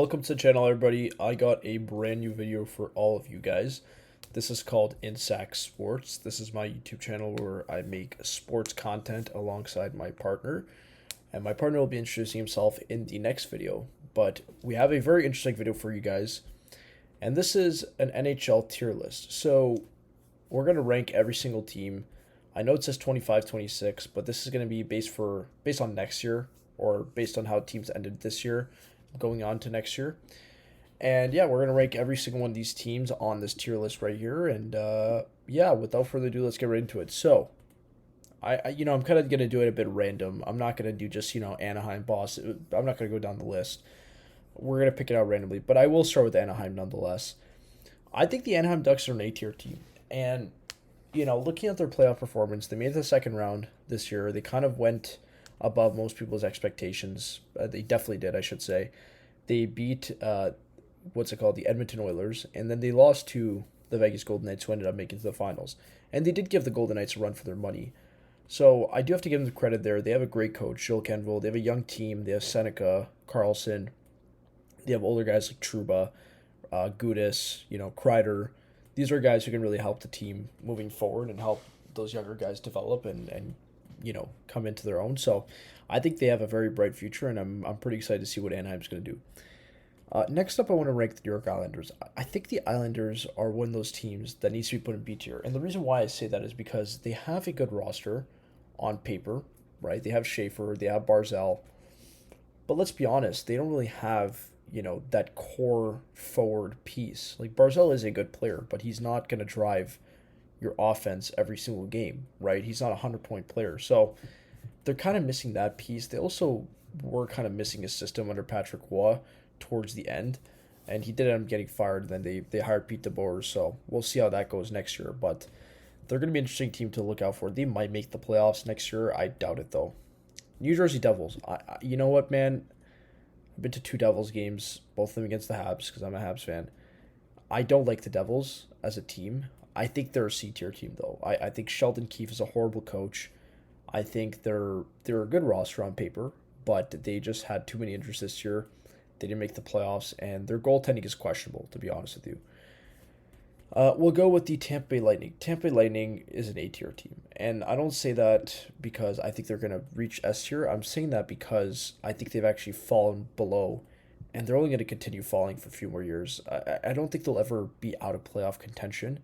Welcome to the channel, everybody. I got a brand new video for all of you guys. This is called Insac Sports. This is my YouTube channel where I make sports content alongside my partner. And my partner will be introducing himself in the next video. But we have a very interesting video for you guys. And this is an NHL tier list. So we're going to rank every single team. I know it says 25, 26, but this is going to be based on next year, or based on how teams ended this year going on to next year. And yeah, we're going to rank every single one of these teams on this tier list right here. And yeah, without further ado, let's get right into it. So I'm kind of going to do it a bit random. I'm not going to do just, Anaheim, Boston. I'm not going to go down the list. We're going to pick it out randomly, but I will start with Anaheim nonetheless. I think the Anaheim Ducks are an A-tier team. And, looking at their playoff performance, they made the second round this year. They kind of went above most people's expectations. They definitely did, I should say. They beat, the Edmonton Oilers, and then they lost to the Vegas Golden Knights, who ended up making it to the finals. And they did give the Golden Knights a run for their money. So I do have to give them the credit there. They have a great coach, Jill Kenville. They have a young team. They have Seneca, Carlson. They have older guys like Trouba, Gudis, Kreider. These are guys who can really help the team moving forward and help those younger guys develop and come into their own. So I think they have a very bright future, and I'm pretty excited to see what Anaheim's going to do. Next up, I want to rank the New York Islanders. I think the Islanders are one of those teams that needs to be put in B tier. And the reason why I say that is because they have a good roster on paper, right? They have Schaefer, they have Barzell. But let's be honest, they don't really have, that core forward piece. Like, Barzell is a good player, but he's not going to drive your offense every single game, right? He's not a 100-point player. So they're kind of missing that piece. They also were kind of missing a system under Patrick Roy towards the end, and he did end up getting fired. Then they hired Pete DeBoer, so we'll see how that goes next year. But they're going to be an interesting team to look out for. They might make the playoffs next year. I doubt it, though. New Jersey Devils. You know what, man? I've been to 2 Devils games, both of them against the Habs, because I'm a Habs fan. I don't like the Devils as a team. I think they're a C-tier team, though. I think Sheldon Keefe is a horrible coach. I think they're a good roster on paper, but they just had too many injuries this year. They didn't make the playoffs, and their goaltending is questionable, to be honest with you. We'll go with the Tampa Bay Lightning. Tampa Bay Lightning is an A-tier team, and I don't say that because I think they're going to reach S-tier. I'm saying that because I think they've actually fallen below, and they're only going to continue falling for a few more years. I don't think they'll ever be out of playoff contention,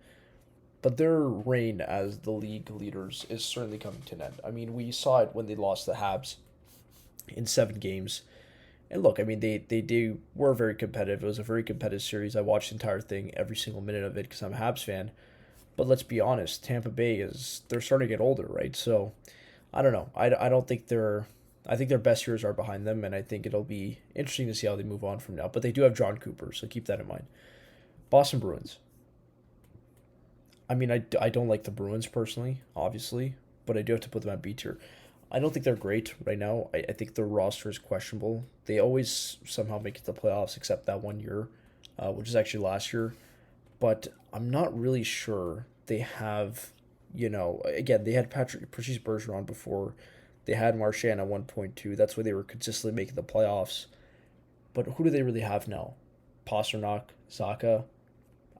but their reign as the league leaders is certainly coming to an end. I mean, we saw it when they lost the Habs in 7 games. And look, I mean, they were very competitive. It was a very competitive series. I watched the entire thing, every single minute of it, because I'm a Habs fan. But let's be honest, Tampa Bay they're starting to get older, right? So, I don't know. I don't think I think their best years are behind them, and I think it'll be interesting to see how they move on from now. But they do have John Cooper, so keep that in mind. Boston Bruins. I mean, I don't like the Bruins personally, obviously, but I do have to put them at B tier. I don't think they're great right now. I think their roster is questionable. They always somehow make it to the playoffs, except that one year, which is actually last year. But I'm not really sure they have, again, they had Patrice Bergeron before. They had Marchand at 1.2. That's why they were consistently making the playoffs. But who do they really have now? Pasternak, Zaka.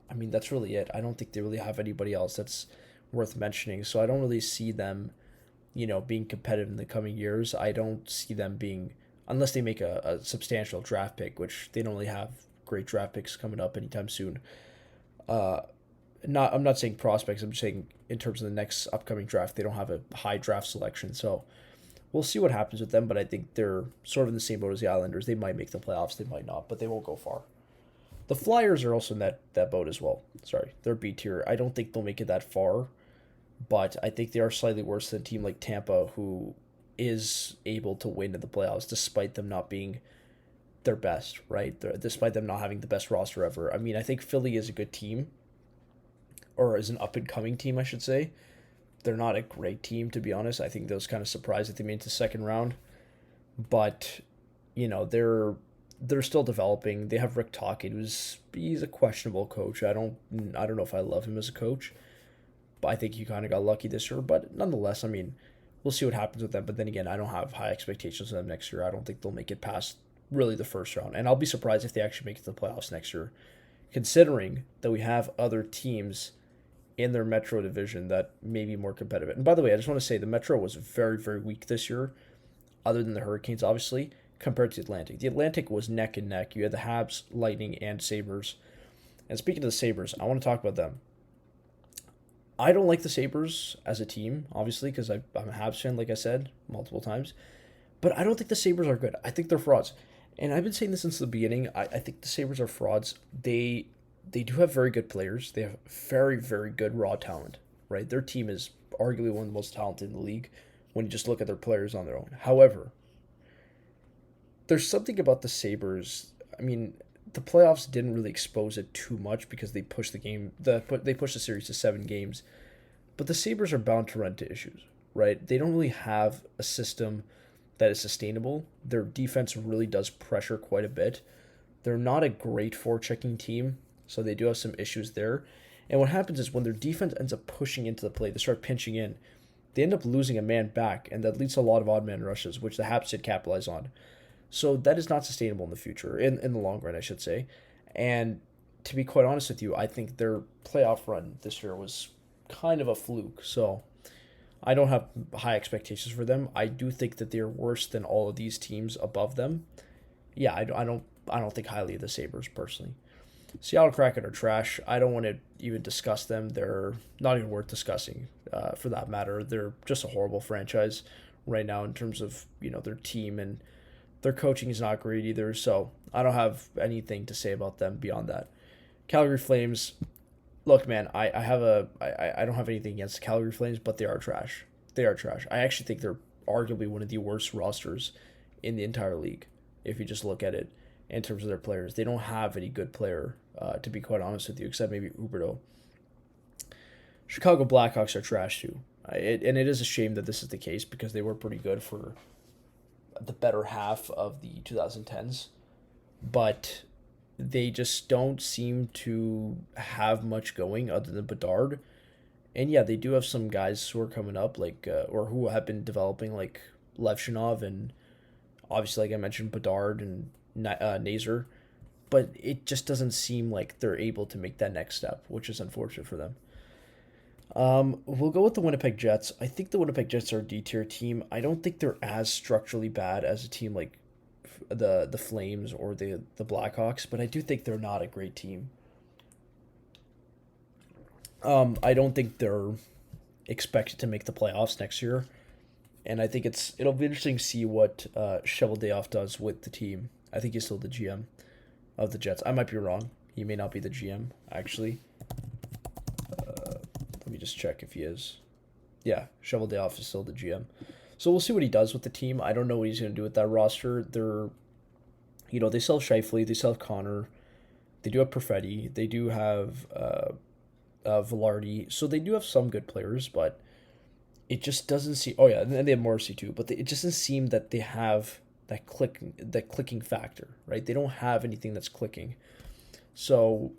I mean, that's really it. I don't think they really have anybody else that's worth mentioning. So I don't really see them being competitive in the coming years. I don't see them being, unless they make a substantial draft pick, which they don't really have great draft picks coming up anytime soon. I'm not saying prospects, I'm just saying in terms of the next upcoming draft, they don't have a high draft selection. So we'll see what happens with them, but I think they're sort of in the same boat as the Islanders. They might make the playoffs, they might not, but they won't go far. The Flyers are also in that boat as well. Sorry, they're B tier. I don't think they'll make it that far, but I think they are slightly worse than a team like Tampa, who is able to win in the playoffs despite them not being their best, right? Despite them not having the best roster ever. I mean, I think Philly is a good team, or is an up-and-coming team, I should say. They're not a great team, to be honest. I think they was kind of surprised that they made it to the second round. But, they're still developing. They have Rick Tocchet, he's a questionable coach. I don't know if I love him as a coach, but I think he kind of got lucky this year. But nonetheless, I mean, we'll see what happens with them. But then again, I don't have high expectations of them next year. I don't think they'll make it past really the first round. And I'll be surprised if they actually make it to the playoffs next year, considering that we have other teams in their Metro division that may be more competitive. And by the way, I just want to say the Metro was very, very weak this year, other than the Hurricanes, obviously, compared to the Atlantic. The Atlantic was neck and neck. You had the Habs, Lightning, and Sabres. And speaking of the Sabres, I want to talk about them. I don't like the Sabres as a team, obviously, because I'm a Habs fan, like I said, multiple times. But I don't think the Sabres are good. I think they're frauds. And I've been saying this since the beginning. I think the Sabres are frauds. They do have very good players. They have very, very good raw talent, right? Their team is arguably one of the most talented in the league when you just look at their players on their own. However, there's something about the Sabres. I mean, the playoffs didn't really expose it too much because they pushed they pushed the series to 7 games. But the Sabres are bound to run into issues, right? They don't really have a system that is sustainable. Their defense really does pressure quite a bit. They're not a great forechecking team, so they do have some issues there. And what happens is when their defense ends up pushing into the play, they start pinching in. They end up losing a man back, and that leads to a lot of odd man rushes, which the Habs did capitalize on. So that is not sustainable in the future, in the long run, I should say. And to be quite honest with you, I think their playoff run this year was kind of a fluke. So I don't have high expectations for them. I do think that they're worse than all of these teams above them. Yeah, I don't think highly of the Sabres personally. Seattle Kraken are trash. I don't want to even discuss them. They're not even worth discussing, for that matter. They're just a horrible franchise right now in terms of their team, and their coaching is not great either. So I don't have anything to say about them beyond that. Calgary Flames. Look, man, I don't have anything against the Calgary Flames, but they are trash. They are trash. I actually think they're arguably one of the worst rosters in the entire league, if you just look at it in terms of their players. They don't have any good player, to be quite honest with you, except maybe Huberdeau. Chicago Blackhawks are trash too. And it is a shame that this is the case because they were pretty good for the better half of the 2010s. But they just don't seem to have much going other than Bedard. And yeah, they do have some guys who are coming up, like or who have been developing, like Levshinov and obviously, like I mentioned, Bedard and Nazer. But it just doesn't seem like they're able to make that next step, which is unfortunate for them. We'll go with the Winnipeg Jets. I think the Winnipeg Jets are a D-tier team. I don't think they're as structurally bad as a team like the Flames or the Blackhawks, but I do think they're not a great team. I don't think they're expected to make the playoffs next year, and I think it'll be interesting to see what Cheveldayoff does with the team. I think he's still the GM of the Jets. I might be wrong. He may not be the GM, actually. Let me just check if he is. Yeah, Cheveldayoff is still the GM. So we'll see what he does with the team. I don't know what he's going to do with that roster. They still have Scheifele, they still have Connor, they do have Perfetti, they do have Velarde. So they do have some good players, but it just doesn't seem. Oh yeah, and they have Morrissey too. But it just doesn't seem that they have that clicking factor, right? They don't have anything that's clicking. So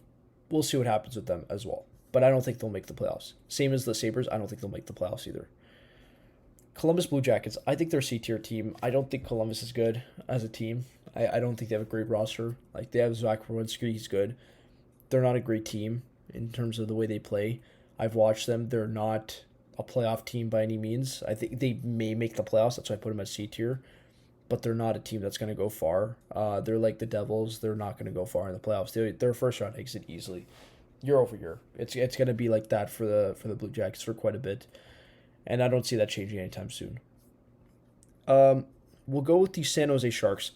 we'll see what happens with them as well. But I don't think they'll make the playoffs. Same as the Sabres, I don't think they'll make the playoffs either. Columbus Blue Jackets, I think they're a C-tier team. I don't think Columbus is good as a team. I don't think they have a great roster. Like, they have Zach Werenski, he's good. They're not a great team in terms of the way they play. I've watched them. They're not a playoff team by any means. I think they may make the playoffs. That's why I put them at C-tier. But they're not a team that's going to go far. They're like the Devils. They're not going to go far in the playoffs. They're first-round exit easily. Year over year. It's going to be like that for the Blue Jackets for quite a bit. And I don't see that changing anytime soon. We'll go with the San Jose Sharks.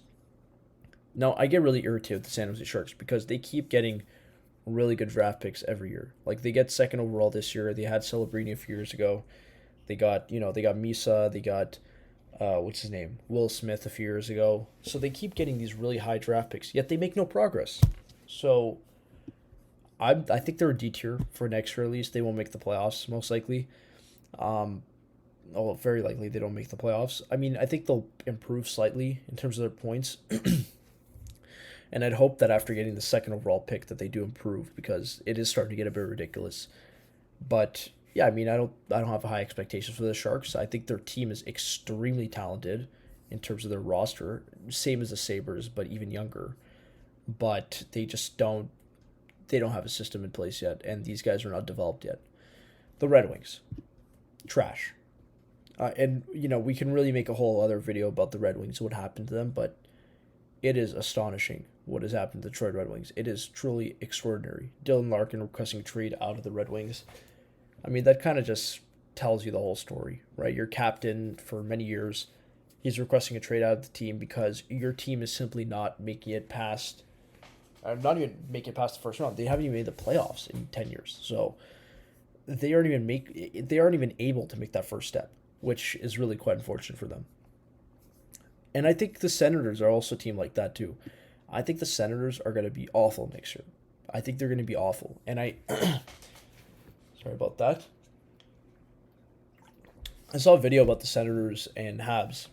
Now, I get really irritated with the San Jose Sharks because they keep getting really good draft picks every year. Like, they get second overall this year. They had Celebrini a few years ago. They got Misa. They got, what's his name? Will Smith a few years ago. So they keep getting these really high draft picks, yet they make no progress. So I think they're a D tier for next year at least. They won't make the playoffs, most likely. Very likely they don't make the playoffs. I mean, I think they'll improve slightly in terms of their points. And I'd hope that after getting the second overall pick that they do improve because it is starting to get a bit ridiculous. But yeah, I mean, I don't have high expectations for the Sharks. I think their team is extremely talented in terms of their roster, same as the Sabres, but even younger. But they don't have a system in place yet, and these guys are not developed yet. The Red Wings, trash. And we can really make a whole other video about the Red Wings, what happened to them, but it is astonishing what has happened to the Detroit Red Wings. It is truly extraordinary. Dylan Larkin requesting a trade out of the Red Wings. I mean, that kind of just tells you the whole story, right? Your captain for many years, he's requesting a trade out of the team because your team is simply not making it past, not even making it past the first round. They haven't even made the playoffs in 10 years. So they aren't even able to make that first step, which is really quite unfortunate for them. And I think the Senators are also a team like that too. I think the Senators are going to be awful next year. I think they're going to be awful. And sorry about that. I saw a video about the Senators and Habs.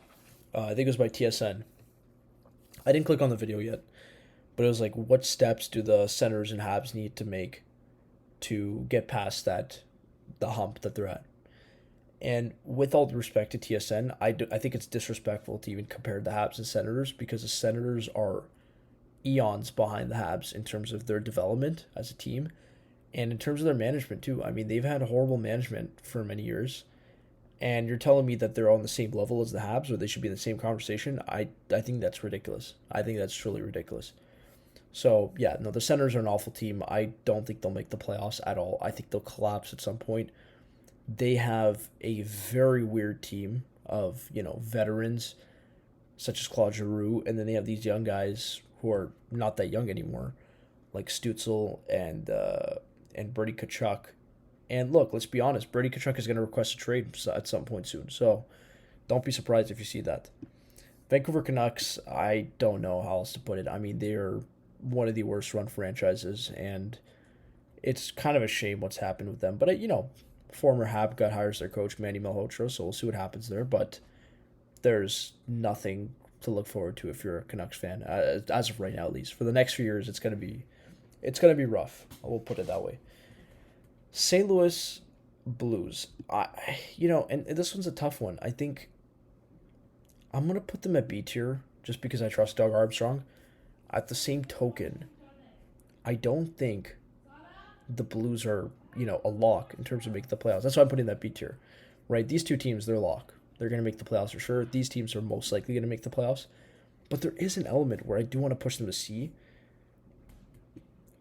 I think it was by TSN. I didn't click on the video yet, but it was like, what steps do the Senators and Habs need to make to get past the hump that they're at? And with all due respect to TSN, I think it's disrespectful to even compare the Habs and Senators, because the Senators are eons behind the Habs in terms of their development as a team and in terms of their management too. I mean, they've had horrible management for many years, and you're telling me that they're on the same level as the Habs, or they should be in the same conversation. I think that's ridiculous. I think that's truly ridiculous. So, yeah, no, the Senators are an awful team. I don't think they'll make the playoffs at all. I think they'll collapse at some point. They have a very weird team of, veterans such as Claude Giroux, and then they have these young guys who are not that young anymore, like Stützle and Brady Tkachuk. And look, let's be honest, Brady Tkachuk is going to request a trade at some point soon, so don't be surprised if you see that. Vancouver Canucks, I don't know how else to put it. I mean, they're one of the worst run franchises, and it's kind of a shame what's happened with them. But, former Hab got hired as their coach, Manny Malhotra, so we'll see what happens there. But there's nothing to look forward to if you're a Canucks fan, as of right now at least. For the next few years, it's gonna be rough. I will put it that way. St. Louis Blues, and this one's a tough one. I think I'm gonna put them at B tier just because I trust Doug Armstrong. At the same token, I don't think the Blues are, a lock in terms of making the playoffs. That's why I'm putting that B tier, right? These two teams, they're lock. They're going to make the playoffs for sure. These teams are most likely going to make the playoffs. But there is an element where I do want to push them to C,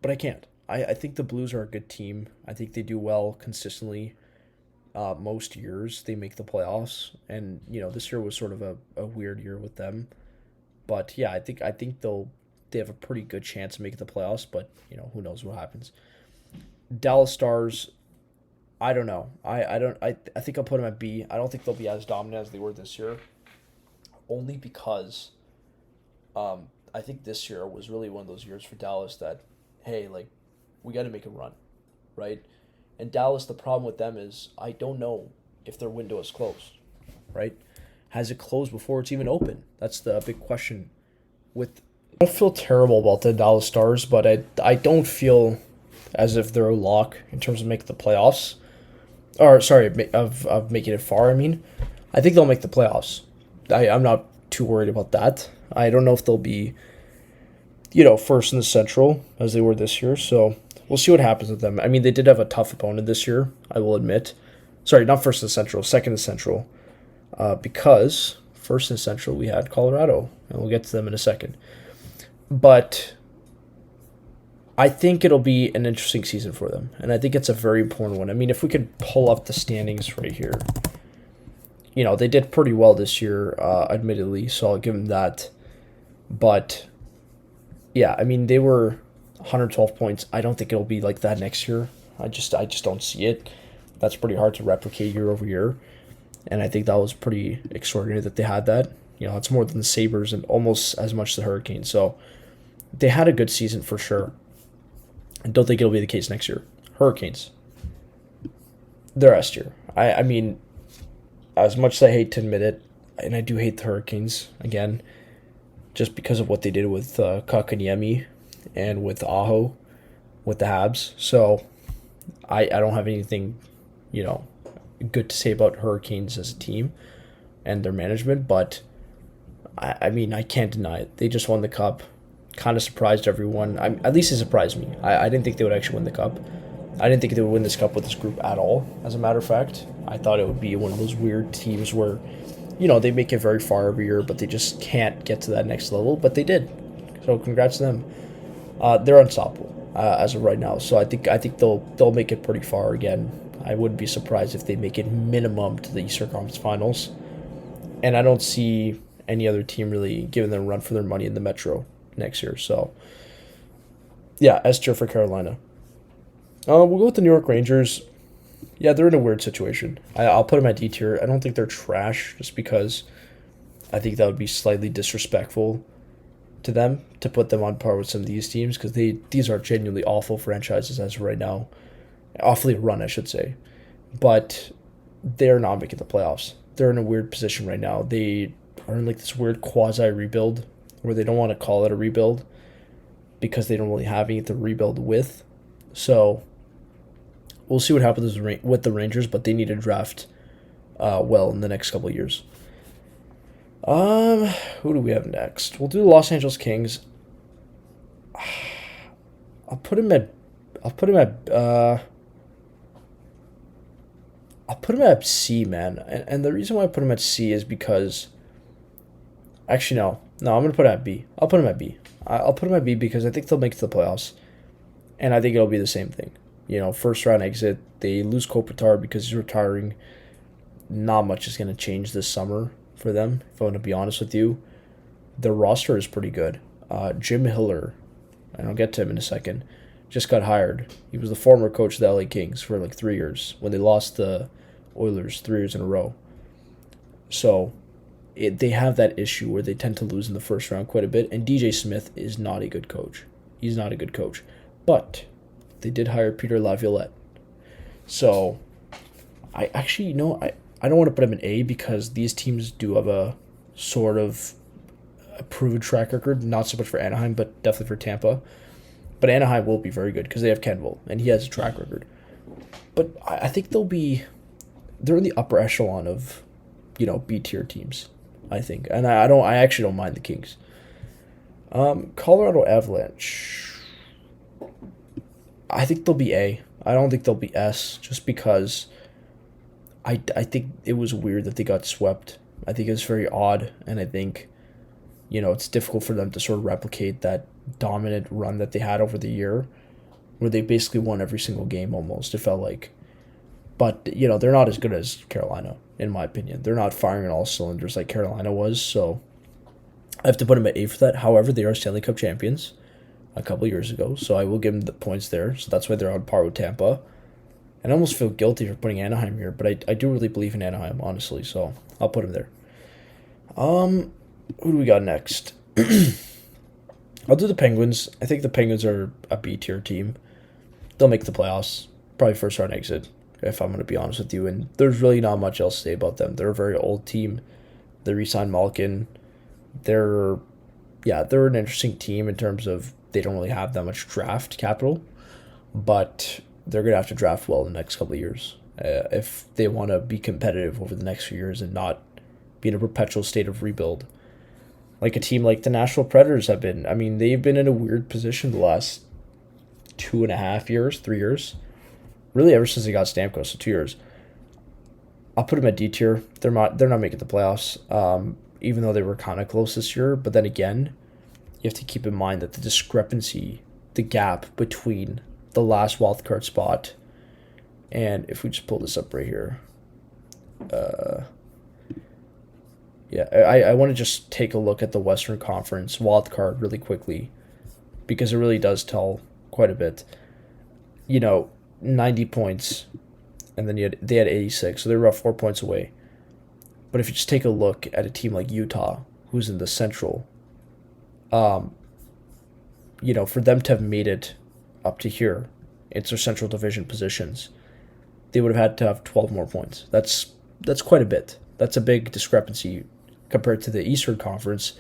but I can't. I think the Blues are a good team. I think they do well consistently. Most years they make the playoffs, and this year was sort of a weird year with them. But yeah, I think they have a pretty good chance of making the playoffs. But who knows what happens. Dallas Stars, I don't know. I think I'll put them at B. I don't think they'll be as dominant as they were this year. Only because I think this year was really one of those years for Dallas that, hey, we got to make a run, right? And Dallas, the problem with them is I don't know if their window is closed, right? Has it closed before it's even open? That's the big question. I don't feel terrible about the Dallas Stars, but I don't feel as if they're a lock in terms of making the playoffs. Or, sorry, of making it far, I mean. I think they'll make the playoffs. I'm not too worried about that. I don't know if they'll be, first in the Central, as they were this year. So, we'll see what happens with them. I mean, they did have a tough opponent this year, I will admit. Sorry, not first in the Central, second in the Central. Because first in the Central, we had Colorado. And we'll get to them in a second. But I think it'll be an interesting season for them, and I think it's a very important one. I mean, if we could pull up the standings right here, they did pretty well this year, admittedly, so I'll give them that. But, yeah, I mean, they were 112 points. I don't think it'll be like that next year. I just don't see it. That's pretty hard to replicate year over year, and I think that was pretty extraordinary that they had that. It's more than the Sabres and almost as much as the Hurricanes. So they had a good season for sure. I don't think it'll be the case next year. Hurricanes, they're S tier. I mean, as much as I hate to admit it, and I do hate the Hurricanes, again, just because of what they did with Kakaniemi and with Aho, with the Habs. So I don't have anything, good to say about Hurricanes as a team and their management, but I mean, I can't deny it. They just won the cup. Kind of surprised everyone. At least it surprised me. I didn't think they would actually win the cup. I didn't think they would win this cup with this group at all, as a matter of fact. I thought it would be one of those weird teams where, they make it very far every year, but they just can't get to that next level. But they did. So congrats to them. They're unstoppable as of right now. So I think they'll make it pretty far again. I wouldn't be surprised if they make it minimum to the Eastern Conference Finals. And I don't see any other team really giving them a run for their money in the Metro next year. So, yeah, S tier for Carolina. We'll go with the New York Rangers. Yeah, they're in a weird situation. I'll put them at D tier. I don't think they're trash, just because I think that would be slightly disrespectful to them to put them on par with some of these teams, because these are genuinely awful franchises as of right now. Awfully run, I should say. But they're not making the playoffs. They're in a weird position right now. They are in like this weird quasi rebuild where they don't want to call it a rebuild because they don't really have anything to rebuild with. So we'll see what happens with the Rangers, but they need to draft well in the next couple of years. Who do we have next? We'll do the Los Angeles Kings. I'll put him at C, man. And the reason why I put him at C is because, actually, no, I'm going to put him at B. I'll put him at B. I'll put him at B because I think they'll make it to the playoffs. And I think it'll be the same thing. First round exit. They lose Kopitar because he's retiring. Not much is going to change this summer for them, if I'm going to be honest with you. Their roster is pretty good. Jim Hiller, and I'll get to him in a second, just got hired. He was the former coach of the LA Kings for like 3 years when they lost the Oilers 3 years in a row. So they have that issue where they tend to lose in the first round quite a bit, and DJ Smith is not a good coach. He's not a good coach. But they did hire Peter Laviolette. So I actually, I don't want to put him in A because these teams do have a sort of a proven track record, not so much for Anaheim, but definitely for Tampa. But Anaheim will be very good because they have Kenville, and he has a track record. But I think they're in the upper echelon of, B tier teams, I think. And I actually don't mind the Kings. Colorado Avalanche, I think they'll be A. I don't think they'll be S, just because I think it was weird that they got swept. I think it was very odd, and I think, it's difficult for them to sort of replicate that dominant run that they had over the year, where they basically won every single game almost, it felt like. But, they're not as good as Carolina, in my opinion. They're not firing on all cylinders like Carolina was, so I have to put them at A for that. However, they are Stanley Cup champions a couple years ago, so I will give them the points there. So that's why they're on par with Tampa. And I almost feel guilty for putting Anaheim here, but I do really believe in Anaheim, honestly, so I'll put them there. Who do we got next? I'll do the Penguins. I think the Penguins are a B tier team. They'll make the playoffs, probably first round exit, if I'm going to be honest with you. And there's really not much else to say about them. They're a very old team. They re-signed Malkin. They're an interesting team in terms of they don't really have that much draft capital, but they're going to have to draft well in the next couple of years if they want to be competitive over the next few years and not be in a perpetual state of rebuild. Like a team like the Nashville Predators have been. I mean, they've been in a weird position the last 2.5 years, 3 years. Really, ever since they got Stamkos, so 2 years. I'll put them at D tier. They're not making the playoffs, even though they were kind of close this year. But then again, you have to keep in mind that the discrepancy, the gap between the last wildcard spot, and if we just pull this up right here, I want to just take a look at the Western Conference wildcard really quickly, because it really does tell quite a bit. 90 points, and then they had 86, so they were about 4 points away. But if you just take a look at a team like Utah, who's in the Central, for them to have made it up to here, it's their Central Division positions, they would have had to have 12 more points. That's quite a bit. That's a big discrepancy compared to the Eastern Conference,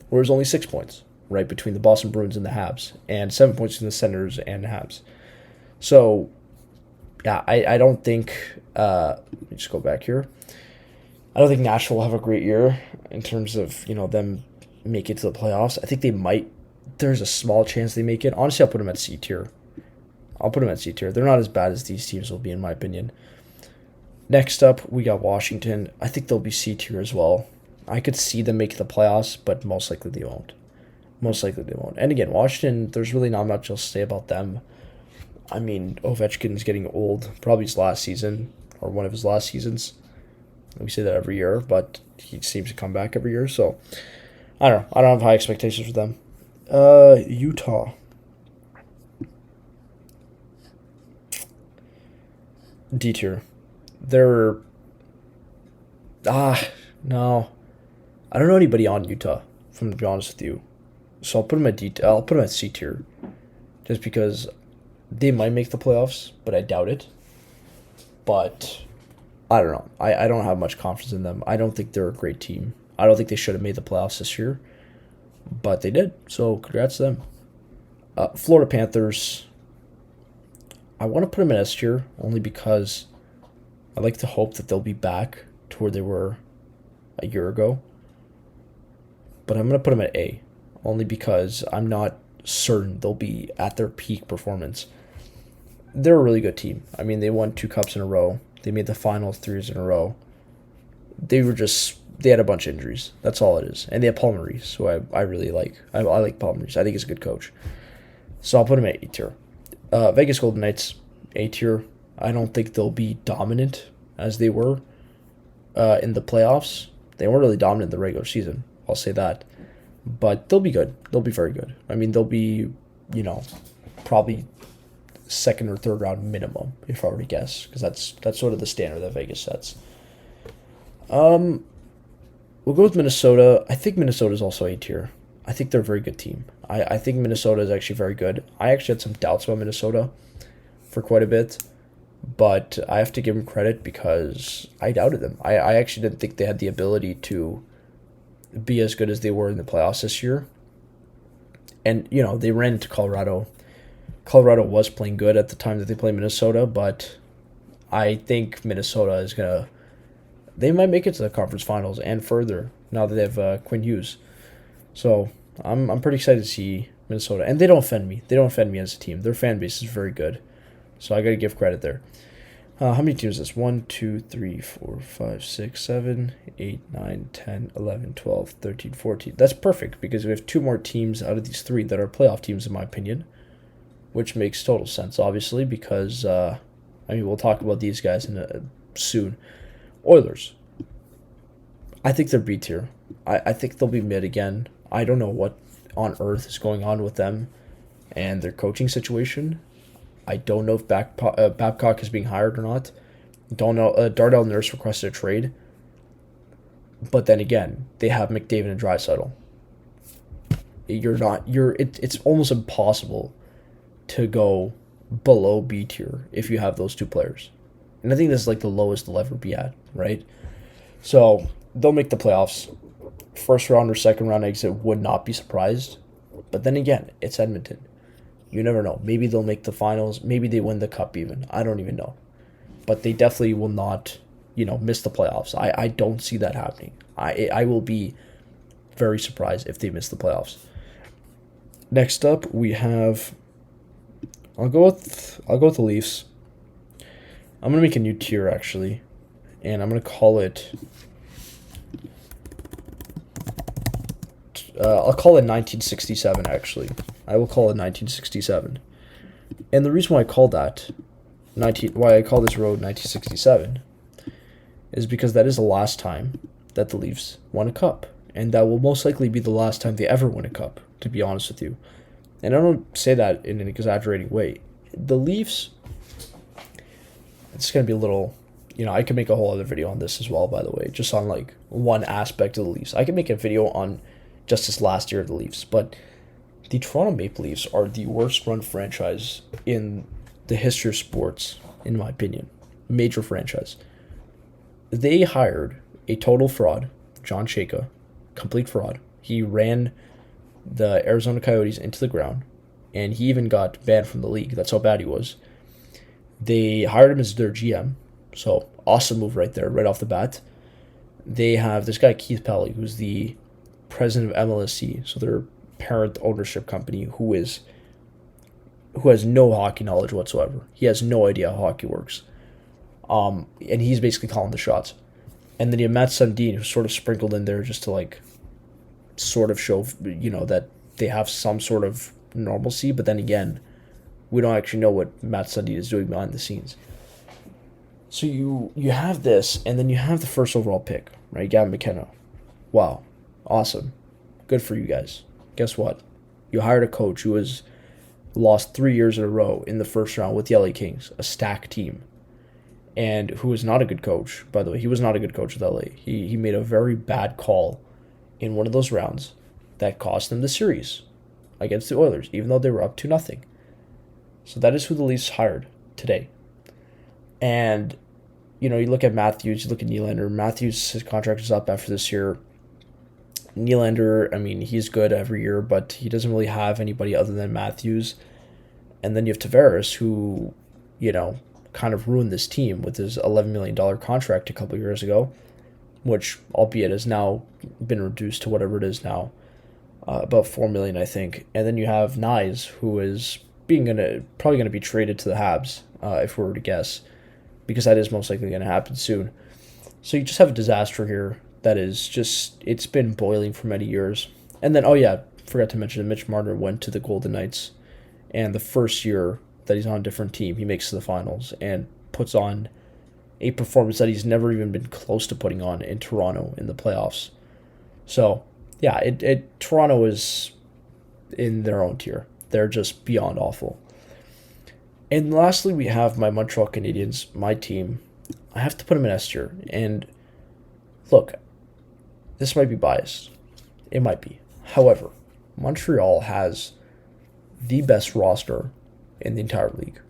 where there's only 6 points, right, between the Boston Bruins and the Habs, and 7 points between the Senators and the Habs. So, yeah, I don't think, let me just go back here. I don't think Nashville will have a great year in terms of, them make it to the playoffs. I think they might. There's a small chance they make it. Honestly, I'll put them at C tier. They're not as bad as these teams will be, in my opinion. Next up, we got Washington. I think they'll be C tier as well. I could see them make the playoffs, but most likely they won't. And again, Washington, there's really not much else to say about them. I mean, Ovechkin's getting old. Probably his last season, or one of his last seasons. We say that every year, but he seems to come back every year. So, I don't know. I don't have high expectations for them. Utah. D tier. They're... no. I don't know anybody on Utah, if I'm going to be honest with you. So I'll put them at C tier. Just because they might make the playoffs, but I doubt it. But I don't know. I don't have much confidence in them. I don't think they're a great team. I don't think they should have made the playoffs this year. But they did. So congrats to them. Florida Panthers. I want to put them in S tier only because I like to hope that they'll be back to where they were a year ago. But I'm going to put them at A only because I'm not certain they'll be at their peak performance. They're a really good team. I mean, they won 2 cups in a row. They made the finals 3 years in a row. They had a bunch of injuries. That's all it is. And they have Paul Maurice, who I really like. I like Paul Maurice. I think he's a good coach. So I'll put him at A tier. Vegas Golden Knights, A tier. I don't think they'll be dominant as they were in the playoffs. They weren't really dominant in the regular season. I'll say that. But they'll be good. They'll be very good. I mean, they'll be, probably second or third round minimum, if I were to guess, because that's sort of the standard that Vegas sets. We'll go with Minnesota. I think Minnesota's also A tier. I think they're a very good team. I think Minnesota is actually very good. I actually had some doubts about Minnesota for quite a bit, but I have to give them credit because I doubted them. I actually didn't think they had the ability to be as good as they were in the playoffs this year. And, they ran into Colorado. Colorado was playing good at the time that they played Minnesota, but I think Minnesota is going to... They might make it to the conference finals and further now that they have Quinn Hughes. So I'm pretty excited to see Minnesota. And they don't offend me. They don't offend me as a team. Their fan base is very good. So I got to give credit there. How many teams is this? 1, 2, 3, 4, 5, 6, 7, 8, 9, 10, 11, 12, 13, 14. That's perfect because we have 2 more teams out of these 3 that are playoff teams, in my opinion, which makes total sense, obviously, because, we'll talk about these guys soon. Oilers. I think they're B tier. I think they'll be mid again. I don't know what on earth is going on with them and their coaching situation. I don't know if Babcock is being hired or not. Don't know. Darnell Nurse requested a trade. But then again, they have McDavid and Draisaitl. It's almost impossible to go below B tier if you have those 2 players. And I think this is like the lowest they'll ever be at, right? So they'll make the playoffs. First round or second round exit, would not be surprised. But then again, it's Edmonton. You never know. Maybe they'll make the finals. Maybe they win the cup even. I don't even know. But they definitely will not, miss the playoffs. I don't see that happening. I will be very surprised if they miss the playoffs. Next up, we have... I'll go with the Leafs. I'm going to make a new tier, actually. And I'm going to call it... I'll call it 1967, actually. I will call it 1967. And the reason why I call this road 1967 is because that is the last time that the Leafs won a cup. And that will most likely be the last time they ever win a cup, to be honest with you. And I don't say that in an exaggerating way. The Leafs, it's going to be a little, I could make a whole other video on this as well, by the way, just on like one aspect of the Leafs. I could make a video on just this last year of the Leafs, but the Toronto Maple Leafs are the worst run franchise in the history of sports, in my opinion. Major franchise. They hired a total fraud, John Shaka, complete fraud. He ran the Arizona Coyotes into the ground, and he even got banned from the league. That's how bad he was. They hired him as their GM, so awesome move right there, right off the bat. They have this guy Keith Pelly, who's the president of MLSC, so their parent ownership company, who has no hockey knowledge whatsoever. He has no idea how hockey works. And he's basically calling the shots. And then you have Matt Sundin, who's sort of sprinkled in there just to like sort of show, that they have some sort of normalcy. But then again, we don't actually know what Matt Sundin is doing behind the scenes. So you have this, and then you have the first overall pick, right? Gavin McKenna. Wow, awesome, good for you guys. Guess what? You hired a coach who has lost 3 years in a row in the first round with the LA Kings, a stacked team, and who is not a good coach. By the way, he was not a good coach with LA. He made a very bad call in one of those rounds that cost them the series against the Oilers, even though they were up 2-0. So that is who the Leafs hired today. And, you look at Matthews, you look at Nylander. Matthews, his contract is up after this year. Nylander, I mean, he's good every year, but he doesn't really have anybody other than Matthews. And then you have Tavares, who, kind of ruined this team with his $11 million contract a couple of years ago, which, albeit, has now been reduced to whatever it is now, about $4 million, I think. And then you have Nyes, who is probably gonna be traded to the Habs, if we were to guess, because that is most likely going to happen soon. So you just have a disaster here that is just, it's been boiling for many years. And then, forgot to mention that Mitch Marner went to the Golden Knights, and the first year that he's on a different team, he makes the finals and puts on a performance that he's never even been close to putting on in Toronto in the playoffs. So, yeah, Toronto is in their own tier. They're just beyond awful. And lastly, we have my Montreal Canadiens, my team. I have to put them in S tier. And look, this might be biased. It might be. However, Montreal has the best roster in the entire league.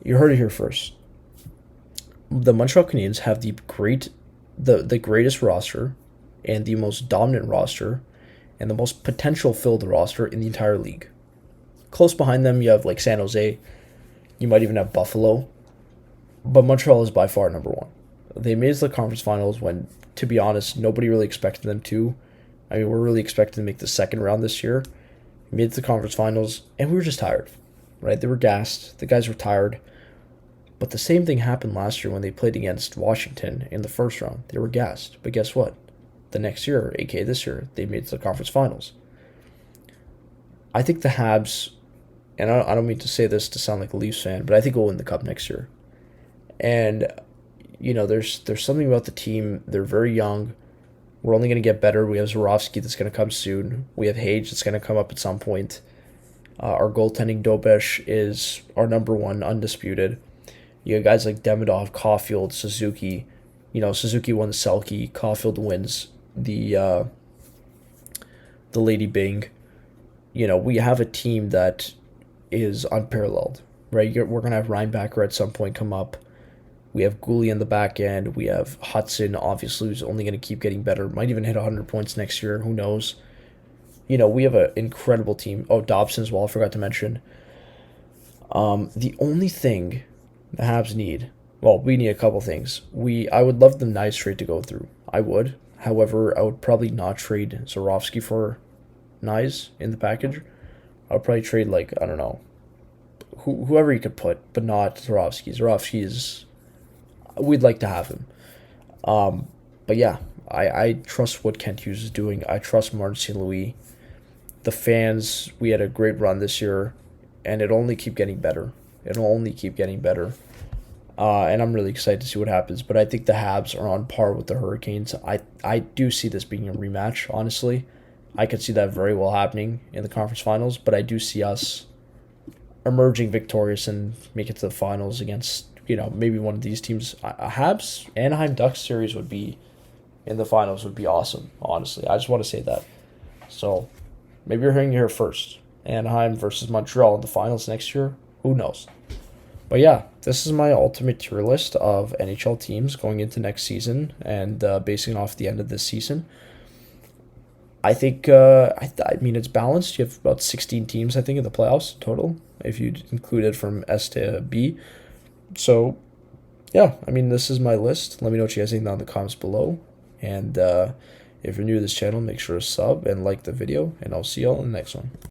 You heard it here first. The Montreal Canadiens have the greatest roster and the most dominant roster and the most potential filled roster in the entire league. Close behind them, you have like San Jose. You might even have Buffalo. But Montreal is by far number one. They made it to the conference finals when, to be honest, nobody really expected them to. I mean, we're really expecting to make the second round this year. Made it to the conference finals, and we were just tired, right? They were gassed. The guys were tired. But the same thing happened last year when they played against Washington in the first round. They were gassed. But guess what? The next year, aka this year, they made it to the conference finals. I think the Habs, and I don't mean to say this to sound like a Leafs fan, but I think we'll win the Cup next year. And, there's something about the team. They're very young. We're only going to get better. We have Zborowski that's going to come soon. We have Hage that's going to come up at some point. Our goaltending, Dobesh, is our number one, undisputed. You have guys like Demidov, Caulfield, Suzuki. Suzuki won the Selke. Caulfield wins the Lady Byng. We have a team that is unparalleled, right? We're going to have Reinbacher at some point come up. We have Gooley in the back end. We have Hudson, obviously, who's only going to keep getting better. Might even hit 100 points next year. Who knows? We have an incredible team. Oh, Dobson as well, I forgot to mention. The only thing the Habs need, well, we need a couple things. I would love the nice trade to go through. I would. However, I would probably not trade Zborowski for Nyes in the package. I would probably trade, I don't know, whoever you could put, but not Zborowski. Zborowski is, we'd like to have him. But yeah, I trust what Kent Hughes is doing. I trust Martin St. Louis. The fans, we had a great run this year, and it'll only keep getting better. It'll only keep getting better. And I'm really excited to see what happens. But I think the Habs are on par with the Hurricanes. I do see this being a rematch, honestly. I could see that very well happening in the conference finals, but I do see us emerging victorious and make it to the finals against, maybe one of these teams. A Habs Anaheim Ducks series would be in the finals would be awesome, honestly. I just want to say that. So maybe you're hearing it here first. Anaheim versus Montreal in the finals next year. Who knows? But yeah, this is my ultimate tier list of NHL teams going into next season and basing off the end of this season. I think, it's balanced. You have about 16 teams, I think, in the playoffs total, if you include it from S to B. So, yeah, I mean, this is my list. Let me know what you guys think down in the comments below. And if you're new to this channel, make sure to sub and like the video. And I'll see y'all in the next one.